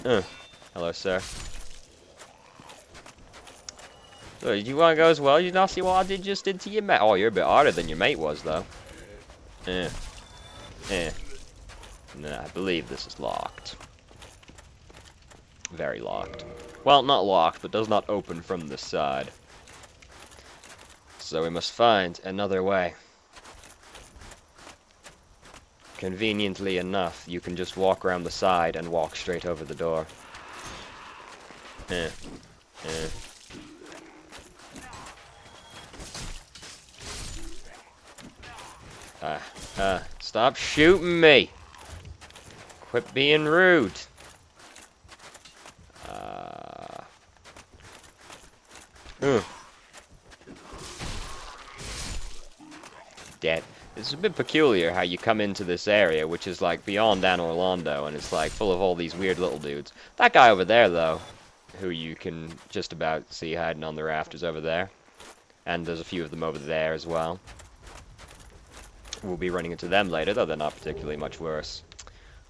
Hello, sir. So, you want to go as well? You not see what I just did to your mate? Oh, you're a bit harder than your mate was, though. Eh. Nah, I believe this is locked. Very locked. Well, not locked, but does not open from this side. So we must find another way. Conveniently enough, you can just walk around the side and walk straight over the door. Stop shooting me! Quit being rude. Dead. It's a bit peculiar how you come into this area, which is like beyond Dan Orlando, and it's like full of all these weird little dudes. That guy over there, though, who you can just about see hiding on the rafters over there. And there's a few of them over there as well. We'll be running into them later, though they're not particularly much worse.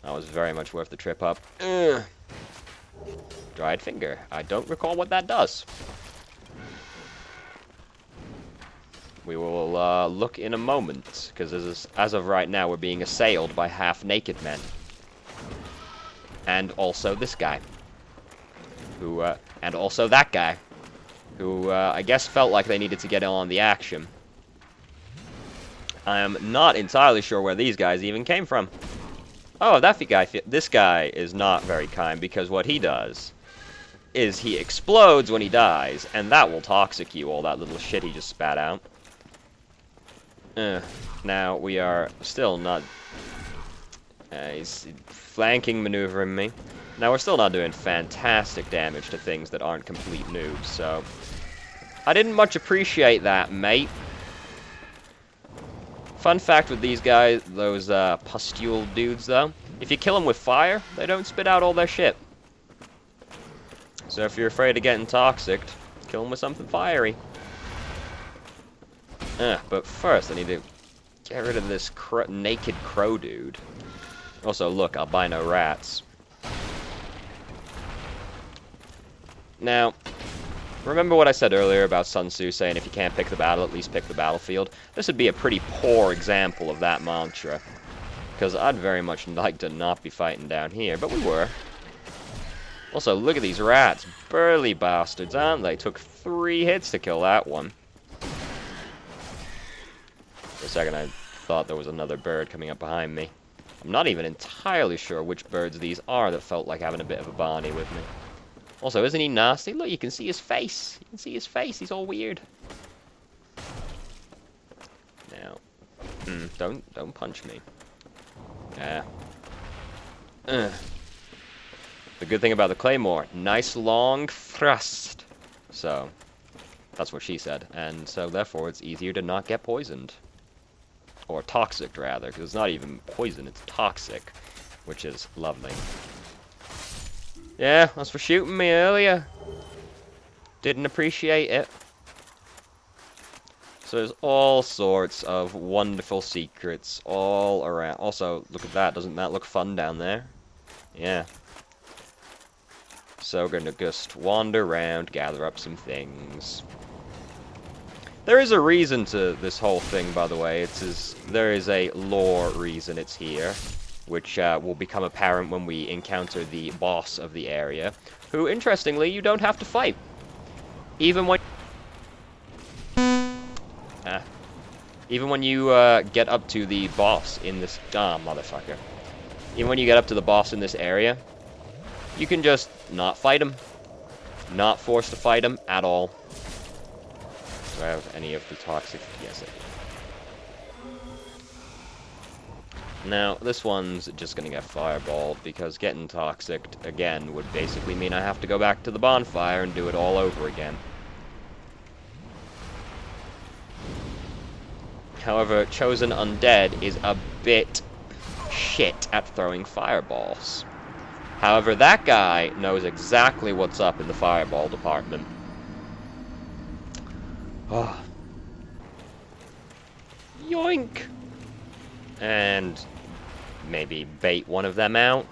That was very much worth the trip up. Dried finger. I don't recall what that does. We will look in a moment, because as of right now, we're being assailed by half-naked men. And also this guy. Who, and also that guy. Who, I guess felt like they needed to get in on the action. I am not entirely sure where these guys even came from. Oh, this guy is not very kind, because what he does is he explodes when he dies, and that will toxic you, all that little shit he just spat out. Now, we are still not... he's flanking, maneuvering me. Now, we're still not doing fantastic damage to things that aren't complete noobs, so... I didn't much appreciate that, mate. Fun fact with these guys, those pustule dudes, though. If you kill them with fire, they don't spit out all their shit. So if you're afraid of getting toxic, kill them with something fiery. But first, I need to get rid of this naked crow dude. Also, look, albino rats. Now, remember what I said earlier about Sun Tzu saying if you can't pick the battle, at least pick the battlefield? This would be a pretty poor example of that mantra. Because I'd very much like to not be fighting down here, but we were. Also, look at these rats. Burly bastards, aren't they? Took 3 hits to kill that one. For a second, I thought there was another bird coming up behind me. I'm not even entirely sure which birds these are that felt like having a bit of a Barney with me. Also, isn't he nasty? Look, you can see his face. You can see his face. He's all weird. Now, don't punch me. Yeah. The good thing about the claymore, nice long thrust. So, that's what she said. And so, therefore, it's easier to not get poisoned. Or toxic, rather, because it's not even poison, it's toxic. Which is lovely. Yeah, that's for shooting me earlier. Didn't appreciate it. So there's all sorts of wonderful secrets all around. Also, look at that. Doesn't that look fun down there? Yeah. So we're gonna just wander around, gather up some things. There is a reason to this whole thing, by the way. There is a lore reason it's here, which will become apparent when we encounter the boss of the area, who, interestingly, you don't have to fight. Even when you get up to the boss in this... Ah, motherfucker. Even when you get up to the boss in this area, you can just not fight him. Not forced to fight him at all. Do I have any of the toxic? Yes, I do. Now, this one's just gonna get fireballed, because getting toxic, again, would basically mean I have to go back to the bonfire and do it all over again. However, Chosen Undead is a bit shit at throwing fireballs. However, that guy knows exactly what's up in the fireball department. Oh. Yoink! And maybe bait one of them out.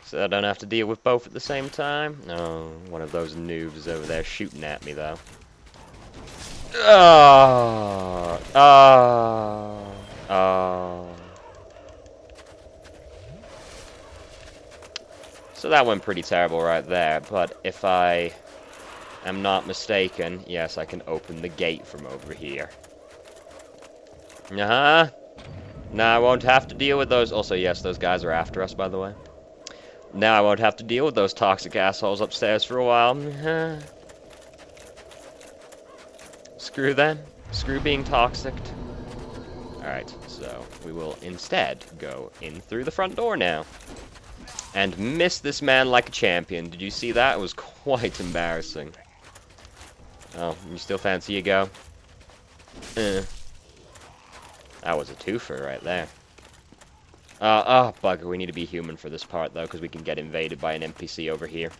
So I don't have to deal with both at the same time? No, one of those noobs over there shooting at me, though. Oh! Oh! Oh! So that went pretty terrible right there, but if I am not mistaken, yes, I can open the gate from over here. Uh-huh. Now I won't have to deal with those. Also, yes, those guys are after us, by the way. Now I won't have to deal with those toxic assholes upstairs for a while. Screw them. Screw being toxic. Alright, so we will instead go in through the front door now. And miss this man like a champion. Did you see that? It was quite embarrassing. Oh, you still fancy a go? That was a twofer right there. Oh, bugger, we need to be human for this part, though, because we can get invaded by an NPC over here.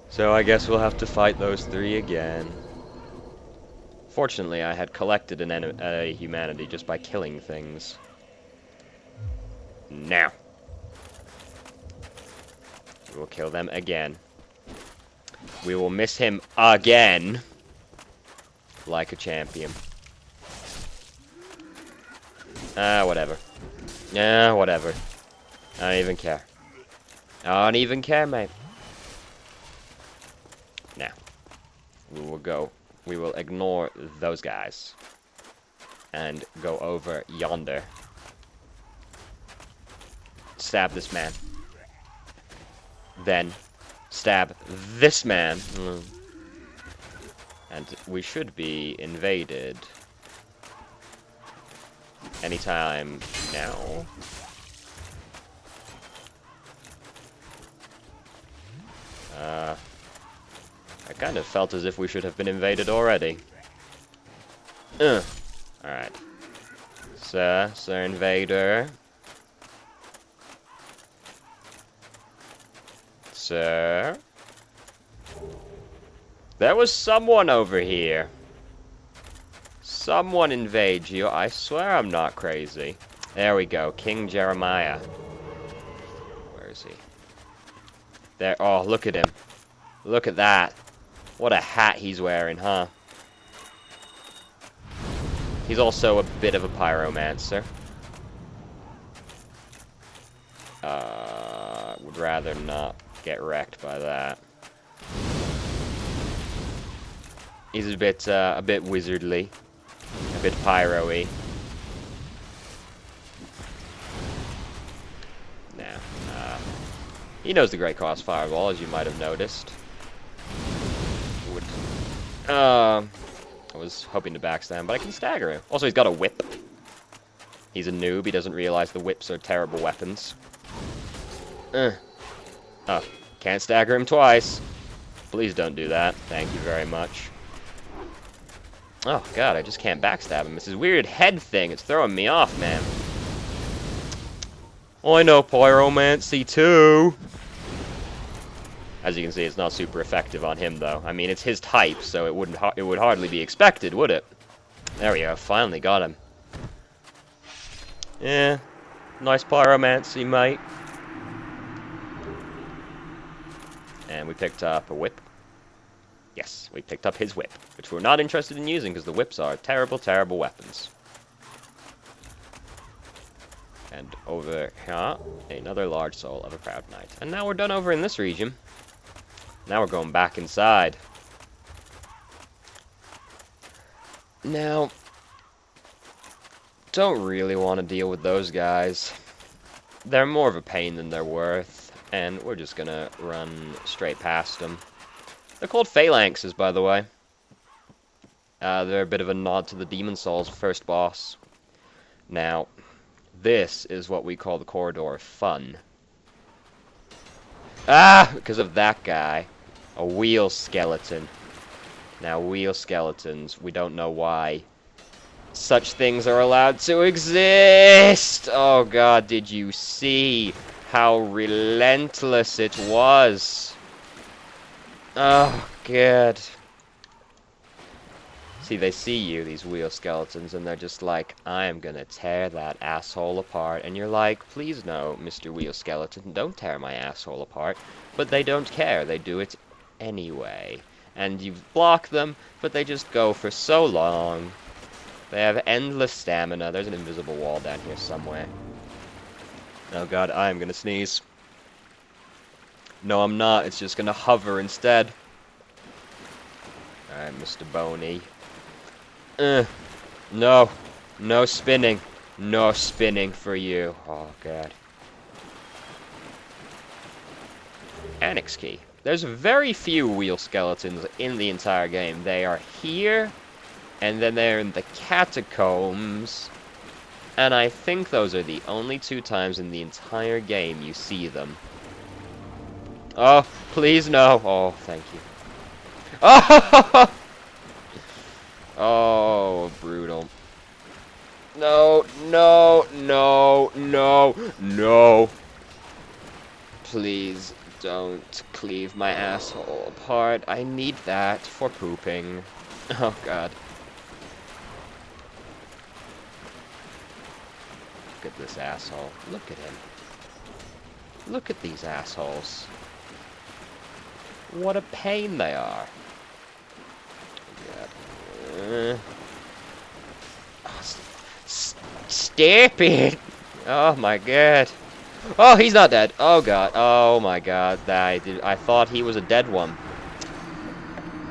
So I guess we'll have to fight those three again. Fortunately, I had collected a humanity just by killing things. Now. We will kill them again. We will miss him again. Like a champion. Whatever. Whatever. I don't even care. I don't even care, mate. Now. We will ignore those guys. And go over yonder. Stab this man. Then stab this man. And we should be invaded anytime now. I kind of felt as if we should have been invaded already. Alright. Sir Invader. Sir? There was someone over here. Someone invade you. I swear I'm not crazy. There we go. King Jeremiah. Where is he? There. Oh, look at him. Look at that. What a hat he's wearing, huh? He's also a bit of a pyromancer. Would rather not get wrecked by that. He's a bit wizardly, a bit pyro-y. Nah, he knows the Great Cross Fireball, as you might have noticed. I was hoping to backstab, but I can stagger him. Also, he's got a whip. He's a noob. He doesn't realize the whips are terrible weapons. Oh, can't stagger him twice. Please don't do that. Thank you very much. Oh, God, I just can't backstab him. It's this weird head thing. It's throwing me off, man. I know pyromancy, too. As you can see, it's not super effective on him, though. I mean, it's his type, so it would hardly be expected, would it? There we go. Finally got him. Yeah. Nice pyromancy, mate. And we picked up a whip. Yes, we picked up his whip, which we're not interested in using because the whips are terrible, terrible weapons. And over here, another large soul of a proud knight. And now we're done over in this region. Now we're going back inside. Now, don't really want to deal with those guys. They're more of a pain than they're worth, and we're just gonna run straight past them. They're called phalanxes, by the way. They're a bit of a nod to the Demon Souls first boss. Now, this is what we call the Corridor of Fun. Ah! Because of that guy. A wheel skeleton. Now, wheel skeletons, we don't know why such things are allowed to exist! Oh god, did you see how relentless it was? Oh, good. See, they see you, these wheel skeletons, and they're just like, I am gonna tear that asshole apart. And you're like, please no, Mr. Wheel Skeleton, don't tear my asshole apart. But they don't care, they do it anyway. And you block them, but they just go for so long. They have endless stamina. There's an invisible wall down here somewhere. Oh god, I am gonna sneeze. No, I'm not, it's just gonna hover instead. Alright, Mr. Boney. No. No spinning. No spinning for you. Oh, God. Annex key. There's very few wheel skeletons in the entire game. They are here, and then they're in the catacombs, and I think those are the only 2 times in the entire game you see them. Oh, please no. Oh, thank you. Oh! Oh, brutal. No, no, no, no, no. Please don't cleave my asshole apart. I need that for pooping. Oh, God. Look at this asshole. Look at him. Look at these assholes. What a pain they are. God. Stupid! Oh my god. Oh, he's not dead. Oh god. Oh my god. I thought he was a dead one.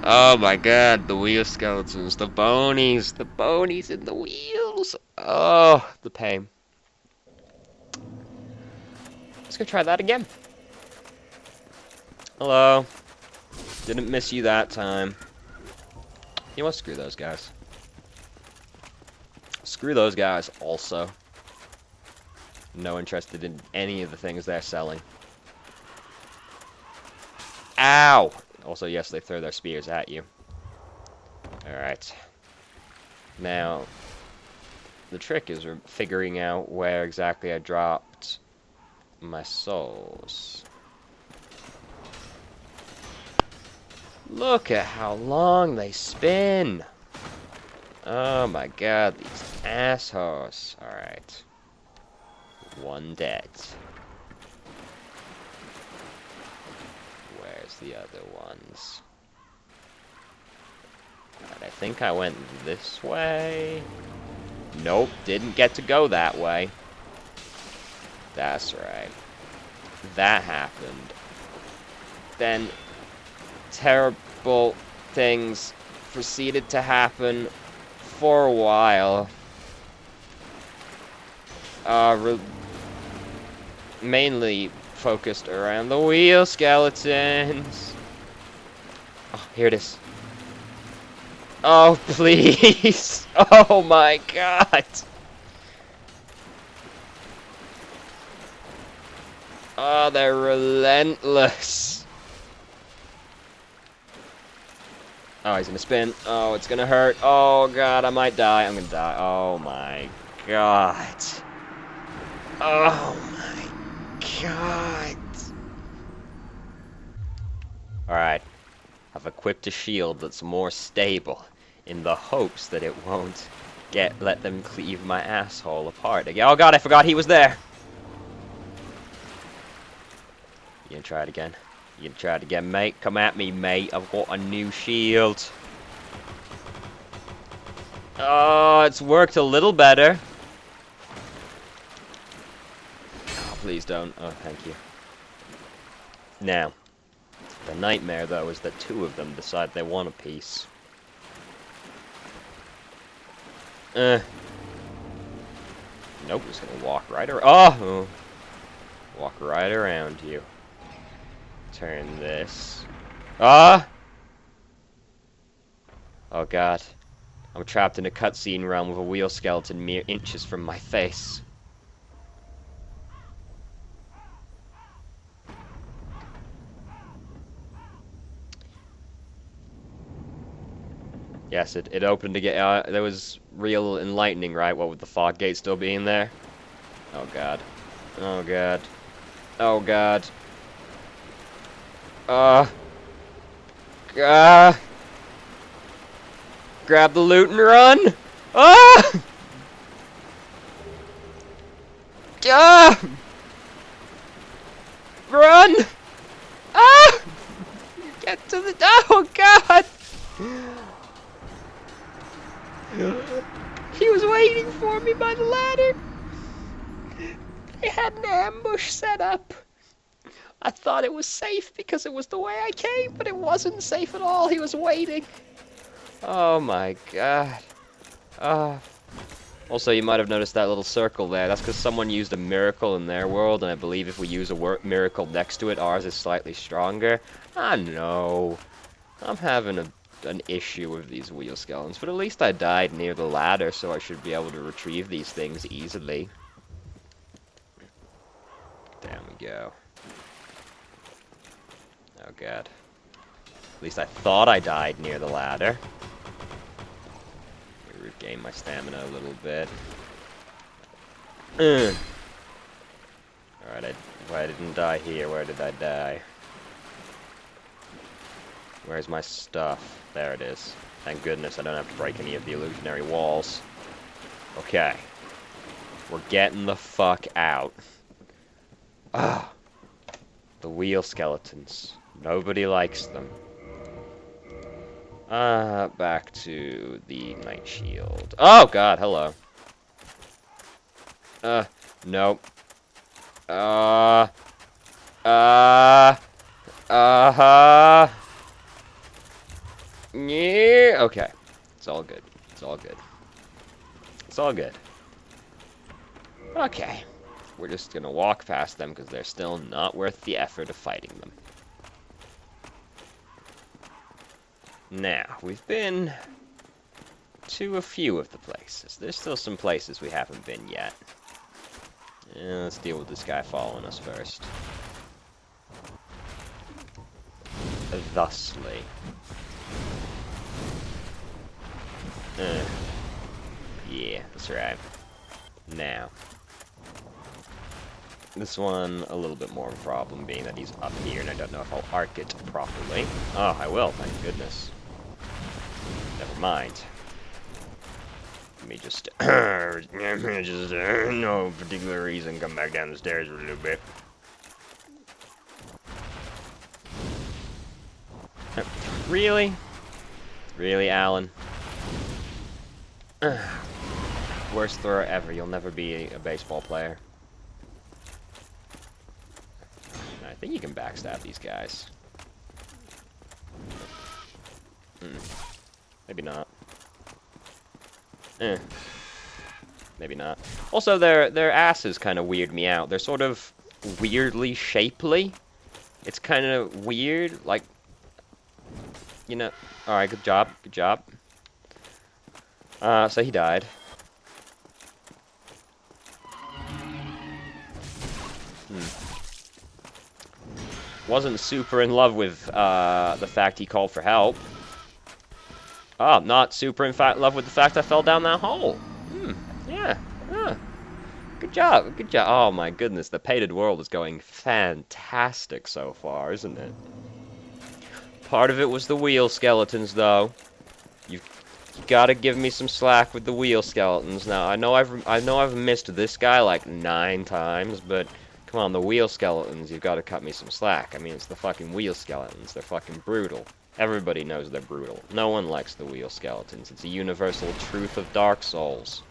Oh my god. The wheel skeletons. The bonies. The bonies in the wheels. Oh, the pain. Let's go try that again. Hello. Didn't miss you that time. You know what? Screw those guys. Screw those guys also. No interested in any of the things they're selling. Ow! Also, yes, they throw their spears at you. Alright. Now, the trick is figuring out where exactly I dropped my souls. Look at how long they spin! Oh my god, these assholes. Alright. One dead. Where's the other ones? God, I think I went this way. Nope, didn't get to go that way. That's right. That happened. Then terrible things proceeded to happen for a while. Mainly focused around the wheel skeletons. Oh, here it is. Oh, please. Oh my god. Oh, they're relentless. Oh, he's gonna spin. Oh, it's gonna hurt. Oh god, I might die. I'm gonna die. Oh my god. Oh my god. Alright. I've equipped a shield that's more stable in the hopes that it won't let them cleave my asshole apart again. Oh god, I forgot he was there. You gonna try it again? You gonna try it again, mate? Come at me, mate. I've got a new shield. Oh, it's worked a little better. Oh, please don't. Oh, thank you. Now, the nightmare, though, is that 2 of them decide they want a piece. Nope, just gonna walk right around. Oh! Walk right around you. Turn this. Ah! Oh god. I'm trapped in a cutscene realm with a wheel skeleton mere inches from my face. Yes, it opened again. There was real enlightening, right? What with the fog gate still being there? Oh god. Oh god. Oh god. Grab the loot and run! Ah! Ah! Run! Ah! Get to the... Oh, God! He was waiting for me by the ladder. They had an ambush set up. I thought it was safe because it was the way I came, but it wasn't safe at all. He was waiting. Oh my God. Also, you might have noticed that little circle there. That's because someone used a miracle in their world, and I believe if we use a miracle next to it, ours is slightly stronger. I know. I'm having an issue with these wheel skeletons, but at least I died near the ladder, so I should be able to retrieve these things easily. Down we go. Oh God. At least I thought I died near the ladder. Let me regain my stamina a little bit. Alright, I didn't die here. Where did I die? Where's my stuff? There it is. Thank goodness I don't have to break any of the illusionary walls. Okay. We're getting the fuck out. Ah. The wheel skeletons. Nobody likes them. Back to the night shield. Oh God, hello. Nope. Yeah, okay. It's all good. It's all good. It's all good. Okay. We're just gonna walk past them because they're still not worth the effort of fighting them. Now, we've been to a few of the places. There's still some places we haven't been yet. Let's deal with this guy following us first. Thusly. Yeah, that's right. Now. This one, a little bit more of a problem, being that he's up here, and I don't know if I'll arc it properly. Oh, I will, thank goodness. Never mind. Let me just, no particular reason, come back down the stairs for a little bit. Really? Really, Alan? Worst thrower ever. You'll never be a baseball player. I think you can backstab these guys. Maybe not. Maybe not. Also, their asses kind of weird me out. They're sort of weirdly shapely. It's kind of weird, like, you know. All right, good job, good job. So he died. Wasn't super in love with the fact he called for help. Oh, not super in love with the fact I fell down that hole. Yeah. Good job. Good job. Oh my goodness, the painted world is going fantastic so far, isn't it? Part of it was the wheel skeletons, though. You gotta give me some slack with the wheel skeletons. Now, I know I've missed this guy like 9 times, but come on, the wheel skeletons, you've got to cut me some slack. I mean, it's the fucking wheel skeletons. They're fucking brutal. Everybody knows they're brutal. No one likes the wheel skeletons. It's a universal truth of Dark Souls.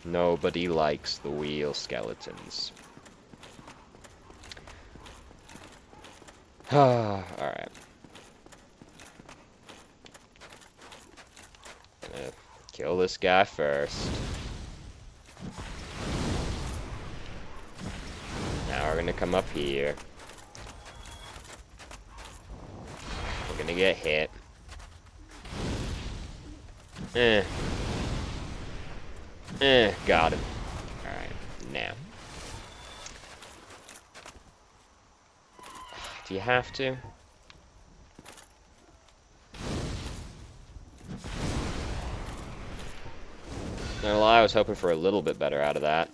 Nobody likes the wheel skeletons. Alright. Gonna kill this guy first. Now we're gonna come up here. We're gonna get hit. Got him. Alright, now. Do you have to? No lie, I was hoping for a little bit better out of that.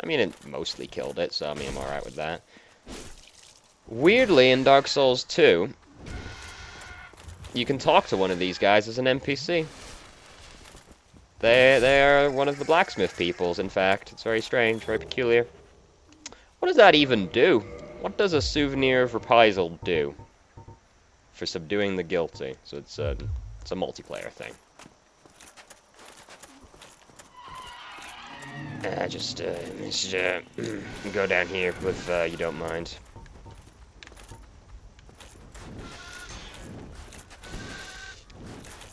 I mean, it mostly killed it, so I mean, I'm alright with that. Weirdly, in Dark Souls 2, you can talk to one of these guys as an NPC. They are one of the blacksmith peoples, in fact. It's very strange, very peculiar. What does that even do? What does a souvenir of reprisal do for subduing the guilty? So it's a multiplayer thing. Just go down here if you don't mind.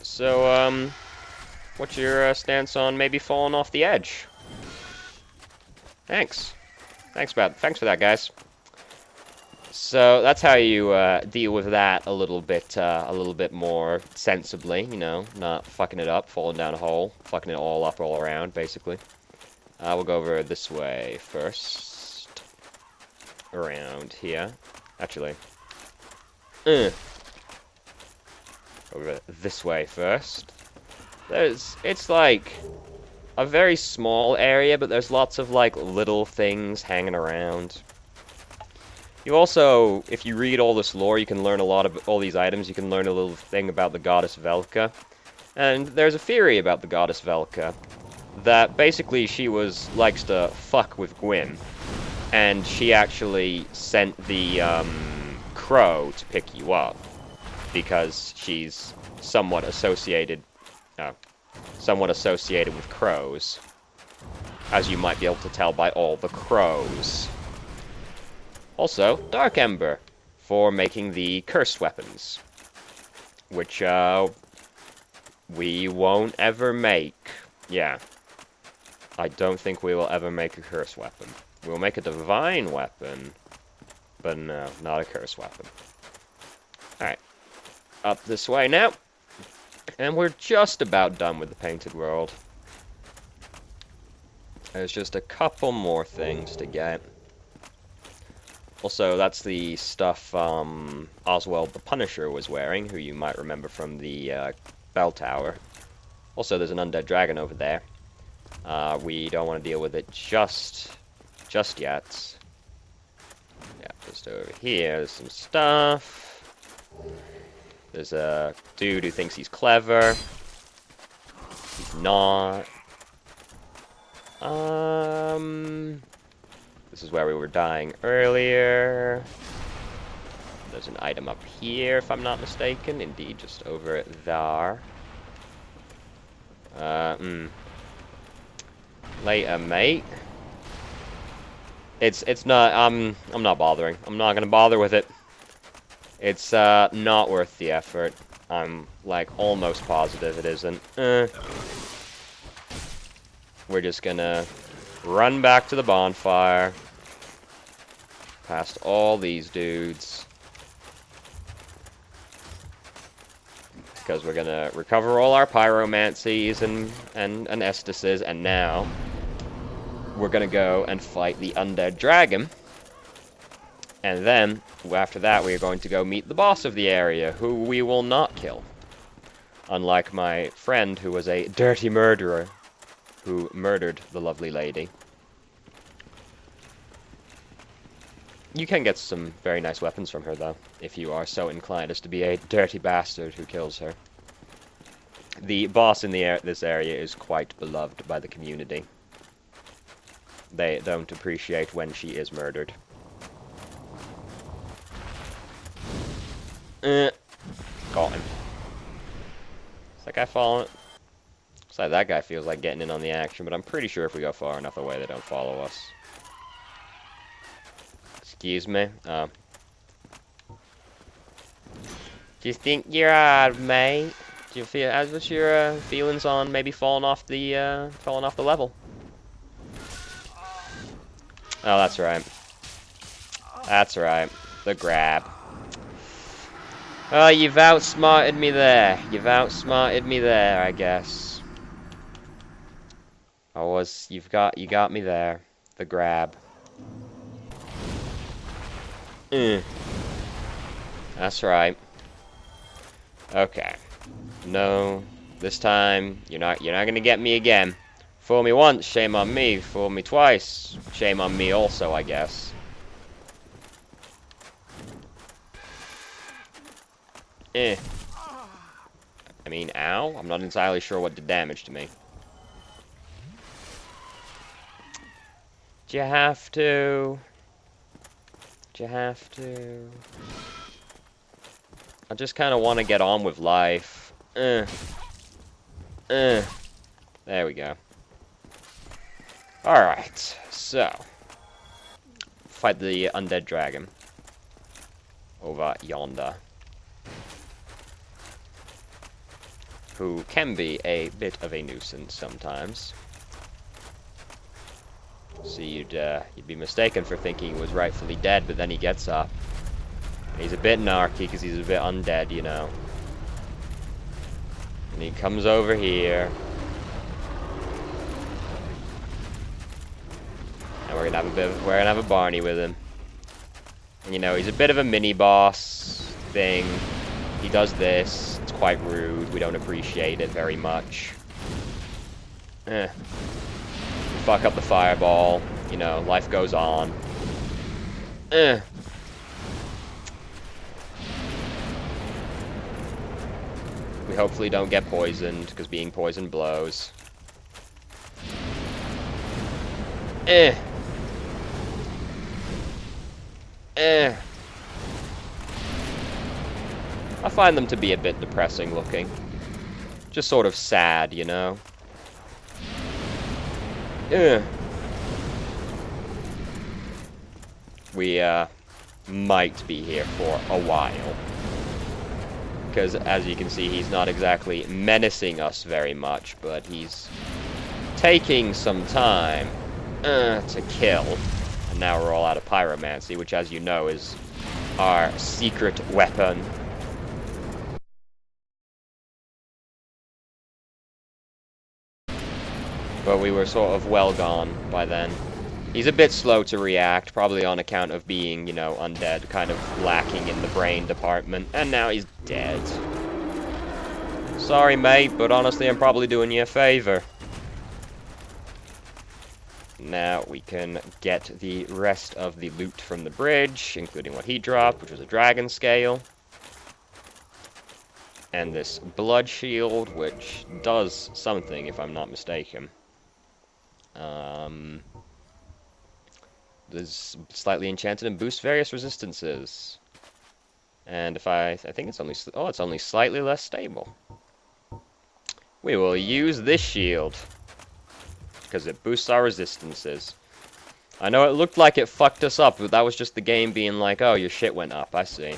So, what's your stance on maybe falling off the edge? Thanks. Thanks for that, guys. So that's how you deal with that a little bit more sensibly, you know, not fucking it up, falling down a hole, fucking it all up all around, basically. We'll go over this way first. Around here. Actually. Over this way first. It's like a very small area, but there's lots of like little things hanging around. You also, if you read all this lore, you can learn a lot of all these items. You can learn a little thing about the goddess Velka. And there's a theory about the goddess Velka that basically she likes to fuck with Gwyn, and she actually sent the crow to pick you up because she's somewhat associated with crows, as you might be able to tell by all the crows. Also, Dark Ember for making the cursed weapons, which we won't ever make. Yeah. I don't think we will ever make a curse weapon. We'll make a divine weapon, but no, not a curse weapon. Alright. Up this way now. And we're just about done with the painted world. There's just a couple more things to get. Also, that's the stuff Oswald the Punisher was wearing, who you might remember from the bell tower. Also, there's an undead dragon over there. We don't want to deal with it just yet. Yeah, just over here, there's some stuff. There's a dude who thinks he's clever. He's not. This is where we were dying earlier. There's an item up here, if I'm not mistaken. Indeed, just over there. Later, mate. It's not. I'm not bothering. I'm not gonna bother with it. It's not worth the effort. I'm like almost positive it isn't. We're just gonna run back to the bonfire, past all these dudes, because we're gonna recover all our pyromancies and estises, and now we're gonna go and fight the undead dragon, and then after that we are going to go meet the boss of the area, who we will not kill, unlike my friend who was a dirty murderer who murdered the lovely lady. You can get some very nice weapons from her, though, if you are so inclined as to be a dirty bastard who kills her. The boss in this area is quite beloved by the community. They don't appreciate when she is murdered. Got him. Is that guy falling? Looks like that guy feels like getting in on the action, but I'm pretty sure if we go far enough away, they don't follow us. Excuse me? Do you think you're alright, mate? Do you feel? What's your feelings on maybe falling off the level? Oh, that's right. That's right. The grab. Oh, you've outsmarted me there. You've outsmarted me there, I guess. You got me there. The grab. That's right. Okay. No, this time you're not gonna get me again. Fool me once, shame on me. Fool me twice, shame on me also, I guess. mean, ow? I'm not entirely sure what did damage to me. Do you have to? Do you have to? I just kind of want to get on with life. There we go. Alright, so. Fight the undead dragon. Over yonder. Who can be a bit of a nuisance sometimes. So you'd be mistaken for thinking he was rightfully dead, but then he gets up. He's a bit narky because he's a bit undead, you know. And he comes over here. And we're gonna have a Barney with him. And you know, he's a bit of a mini boss thing. He does this. It's quite rude. We don't appreciate it very much. Fuck up the fireball. You know, life goes on. We hopefully don't get poisoned, because being poisoned blows. I find them to be a bit depressing looking. Just sort of sad, you know? We, might be here for a while. Because, as you can see, he's not exactly menacing us very much, but he's taking some time to kill. And now we're all out of pyromancy, which, as you know, is our secret weapon. But we were sort of well gone by then. He's a bit slow to react, probably on account of being, you know, undead, kind of lacking in the brain department. And now he's dead. Sorry, mate, but honestly, I'm probably doing you a favor. Now we can get the rest of the loot from the bridge, including what he dropped, which was a dragon scale. And this blood shield, which does something, if I'm not mistaken. Is slightly enchanted and boosts various resistances. And if I think it's only, oh, it's only slightly less stable. We will use this shield, because it boosts our resistances. I know it looked like it fucked us up, but that was just the game being like, oh, your shit went up, I see.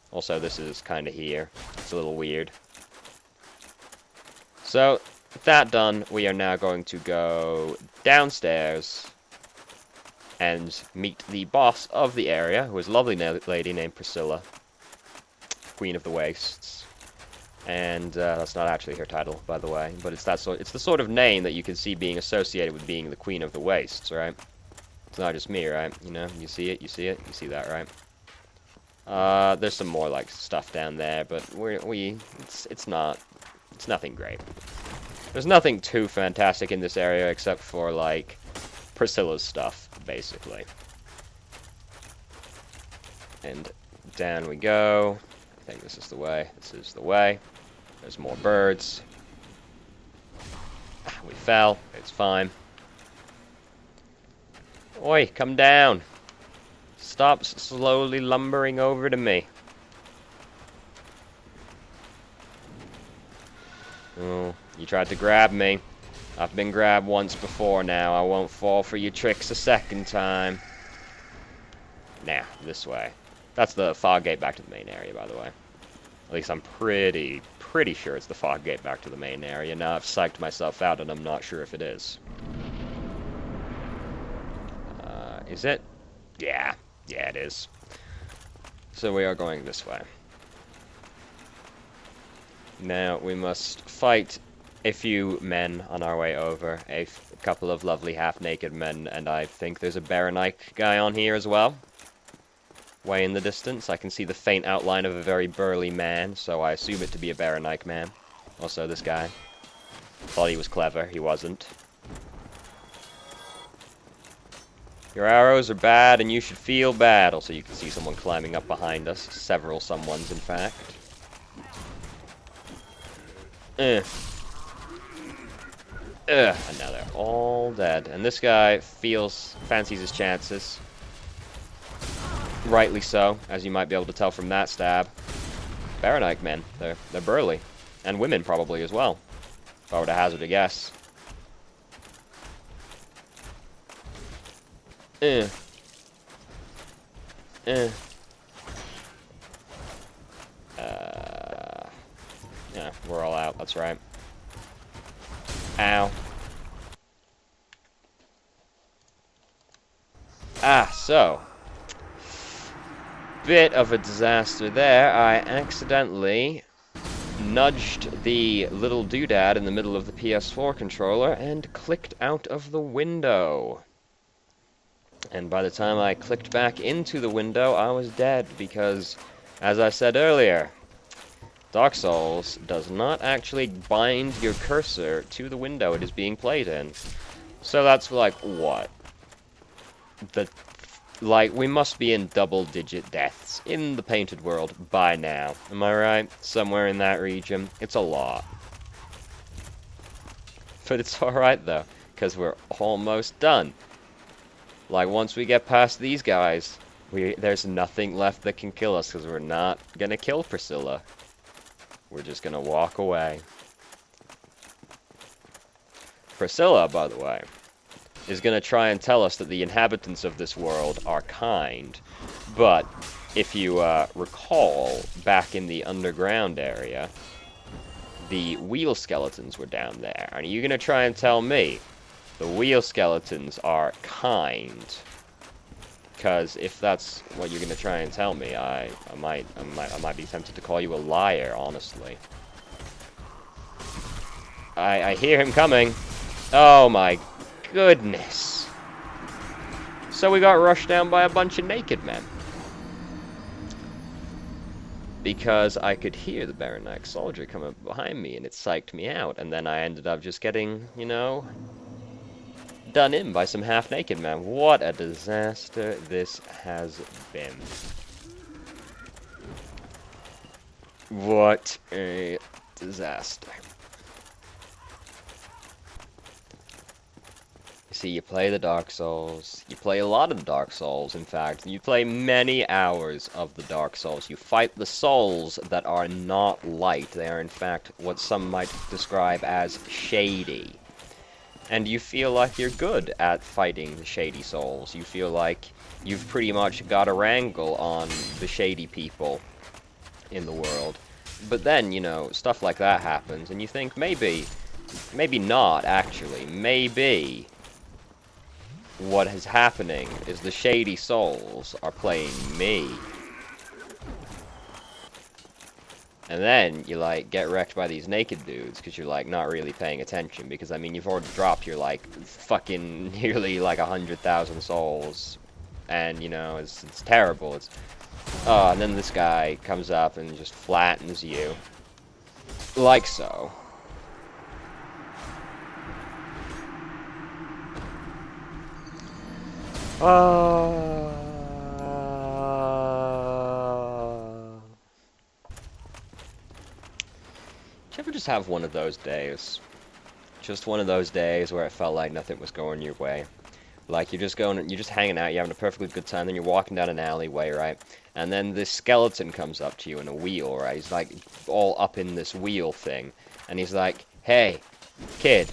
Also, this is kind of here. It's a little weird. So, with that done, we are now going to go downstairs and meet the boss of the area, who is a lovely lady named Priscilla, Queen of the Wastes. And that's not actually her title, by the way, but it's the sort of name that you can see being associated with being the Queen of the Wastes, right? It's not just me, right? You know, you see it, you see it, you see that, right? There's some more like stuff down there, but it's nothing great. There's nothing too fantastic in this area except for like Priscilla's stuff, basically. And down we go. I think this is the way. This is the way. There's more birds. We fell. It's fine. Oi, come down. Stop slowly lumbering over to me. Oh, you tried to grab me. I've been grabbed once before now. I won't fall for your tricks a second time. Now, this way. That's the fog gate back to the main area, by the way. At least I'm pretty sure it's the fog gate back to the main area. Now I've psyched myself out and I'm not sure if it is. Is it? Yeah. Yeah, it is. So we are going this way. Now we must fight a few men on our way over. A couple of lovely half-naked men, and I think there's a Baronite guy on here as well. Way in the distance, I can see the faint outline of a very burly man, so I assume it to be a Baronite man. Also, this guy. Thought he was clever, he wasn't. Your arrows are bad, and you should feel bad. Also, you can see someone climbing up behind us. Several someones, in fact. And now they're all dead. And this guy fancies his chances. Rightly so, as you might be able to tell from that stab. Baronite men, they're burly. And women probably as well, if I were to hazard a guess. Yeah, we're all out, that's right. Ow. So. Bit of a disaster there. I accidentally nudged the little doodad in the middle of the PS4 controller and clicked out of the window. And by the time I clicked back into the window, I was dead because, as I said earlier, Dark Souls does not actually bind your cursor to the window it is being played in. So that's like, what? Like, we must be in double-digit deaths in the Painted World by now. Am I right? Somewhere in that region. It's a lot. But it's alright, though, because we're almost done. Like, once we get past these guys, there's nothing left that can kill us, because we're not gonna kill Priscilla. We're just gonna walk away. Priscilla, by the way, is going to try and tell us that the inhabitants of this world are kind. But if you recall, back in the underground area, the wheel skeletons were down there. And are you going to try and tell me the wheel skeletons are kind? Because if that's what you're going to try and tell me, I might be tempted to call you a liar, honestly. I hear him coming. Oh my goodness. So we got rushed down by a bunch of naked men. Because I could hear the Baronite soldier come up behind me, and it psyched me out, and then I ended up just getting, you know, done in by some half-naked men. What a disaster this has been. What a disaster. See, you play the Dark Souls, you play a lot of the Dark Souls, in fact, you play many hours of the Dark Souls, you fight the souls that are not light, they are in fact what some might describe as shady. And you feel like you're good at fighting the shady souls, you feel like you've pretty much got a wrangle on the shady people in the world. But then, you know, stuff like that happens, and you think, maybe not, actually, maybe what is happening is the shady souls are playing me. And then you, like, get wrecked by these naked dudes because you're, like, not really paying attention. Because, I mean, you've already dropped your, like, fucking nearly, like, 100,000 souls. And, you know, it's terrible. And then this guy comes up and just flattens you. Like so. Do you ever just have one of those days? Just one of those days where it felt like nothing was going your way. Like, you're just hanging out, you're having a perfectly good time, then you're walking down an alleyway, right? And then this skeleton comes up to you in a wheel, right? He's, like, all up in this wheel thing. And he's like, hey, kid.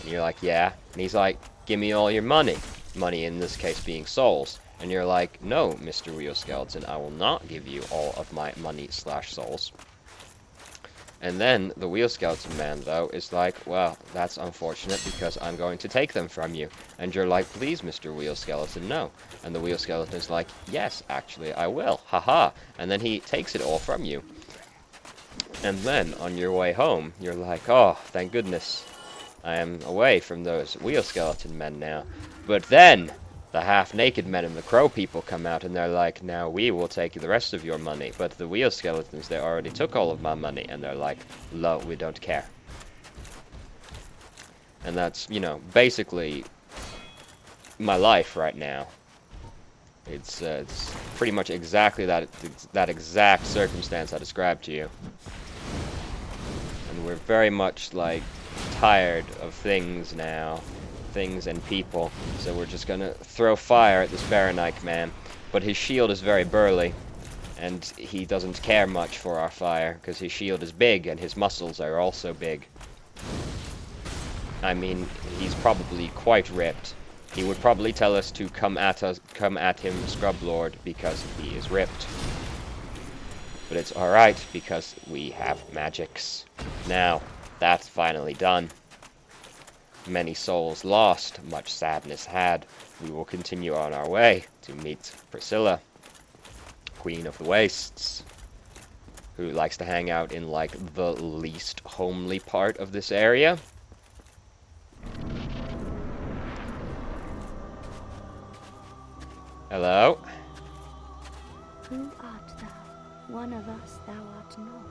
And you're like, yeah. And he's like, give me all your money. Money in this case being souls. And you're like, no, Mr. Wheel Skeleton, I will not give you all of my money/souls. And then the Wheel Skeleton man, though, is like, well, that's unfortunate because I'm going to take them from you. And you're like, please, Mr. Wheel Skeleton, no. And the Wheel Skeleton is like, yes, actually, I will. Haha. And then he takes it all from you. And then, on your way home, you're like, oh, thank goodness. I am away from those Wheel Skeleton men now. But then, the half-naked men and the crow people come out and they're like, now we will take the rest of your money. But the Wheel Skeletons, they already took all of my money. And they're like, lo, we don't care. And that's, you know, basically my life right now. It's pretty much exactly that exact circumstance I described to you. And And we're very much, like, tired of things now. Things and people. So we're just gonna throw fire at this Baronike man. But his shield is very burly. And he doesn't care much for our fire, because his shield is big, and his muscles are also big. I mean, he's probably quite ripped. He would probably tell us to come at him, Scrublord, because he is ripped. But it's alright, because we have magics. Now, that's finally done. Many souls lost, much sadness had. We will continue on our way to meet Priscilla, Queen of the Wastes, who likes to hang out in, like, the least homely part of this area. Hello? Who art thou? One of us thou art not.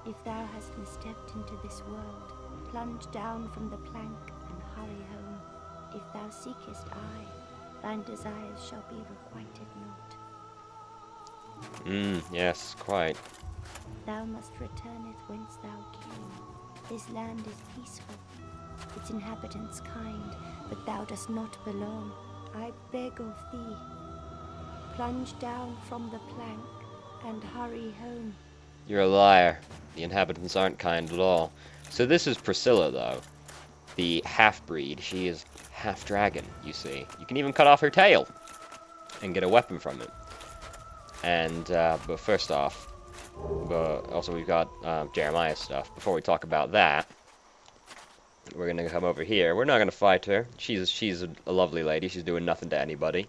If thou hast misstepped into this world, plunge down from the plank and hurry home. If thou seekest I, thine desires shall be requited not. Yes, quite. Thou must return it whence thou came. This land is peaceful, its inhabitants kind, but thou dost not belong. I beg of thee, plunge down from the plank and hurry home. You're a liar. The inhabitants aren't kind at all. So this is Priscilla, though. The half-breed. She is half-dragon, you see. You can even cut off her tail and get a weapon from it. And, but first off, also we've got Jeremiah's stuff. Before we talk about that, we're going to come over here. We're not going to fight her. She's a lovely lady. She's doing nothing to anybody.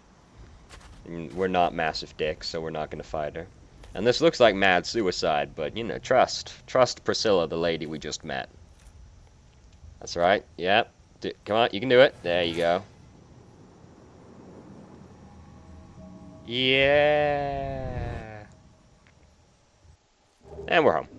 And we're not massive dicks, so we're not going to fight her. And this looks like mad suicide, but, you know, trust Priscilla, the lady we just met. That's right. Yep. Come on, you can do it. There you go. Yeah. And we're home.